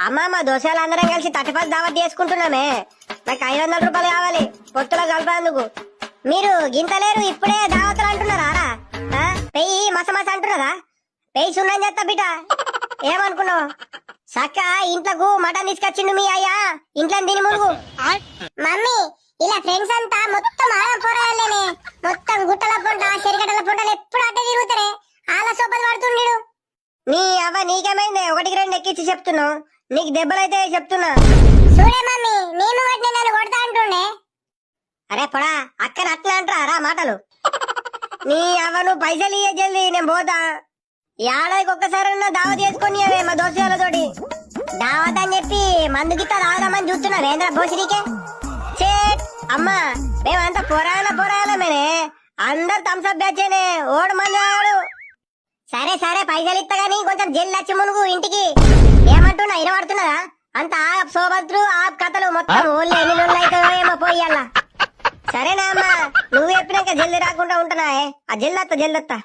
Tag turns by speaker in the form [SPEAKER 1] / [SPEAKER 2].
[SPEAKER 1] అమ్మ మా దోశలు అందరం కలిసి తటిపతి దావత్ చేసుకుంటున్నామే. నాకు 500 రూపాయలు కావాలి పొత్తులో కలిపేందుకు. మీరు గింతలేరు ఇప్పుడే దావతులు అంటున్నారా రా? పెయ్యి మస మస అంటున్నారా? పెయ్యి సున్నం చేస్తా బిడ్డ. ఏమనుకున్నావు? సక్క ఇంట్లకు మటన్ తీసుకొచ్చిండు మీ అయ్యా. ఇంట్లో తిని మురుగు.
[SPEAKER 2] మమ్మీ ఇలా ఫ్రెండ్స్ అంతా మొత్తం ఆలం పోరాలేనే. మొత్తం గుట్టల పొంట చెరిగడ్డల పొంటలు ఎప్పుడు అట్టే తిరుగుతారే. ఆల సోపలు పడుతుండీడు.
[SPEAKER 1] నీ అవ్వ నీకేమైంది? 1-2 ఎక్కించి చెప్తున్నావు. నీకు దెబ్బలైతే చెప్తున్నా.
[SPEAKER 2] చూడే మమ్మీ నేను వాటిని నన్ను కొడతా అంటుండే.
[SPEAKER 1] అరే పొడా అక్కన అట్లా అంటారా మాటలు? నీ అవ్వ నువ్వు పైసలు ఇయ్యే జల్ది, నేను పోతా. ఏడాదికి ఒక్కసారన్నా దావత్ చేసుకొని మా దోస్తులతోటి. దావత్ అని చెప్పి మందుకిత్తా తాగుదామని చూస్తున్నాను. ఏంద్రా భోసిరికే చేట్ అమ్మా. మేమంతా పోరాయాలమేనే. అందరు థమ్స్అప్ బ్యాచేనే. ఓడు మంది వాడు. సరే సరే పైసలు ఇస్తా గానీ కొంచెం జల్లి వచ్చి మునుగు ఇంటికి. ఏమంటున్నా ఇనబడుతున్నదా? అంత ఆప్ సోబత్రు ఆప్ కథలు మొత్తం ఊళ్ళో ఎన్ని రోజులు అవుతాయో ఏమో పోయాల. సరేనా అమ్మా, నువ్వు చెప్పినాక జల్ది రాకుండా ఉంటున్నా. ఆ జల్దత్తా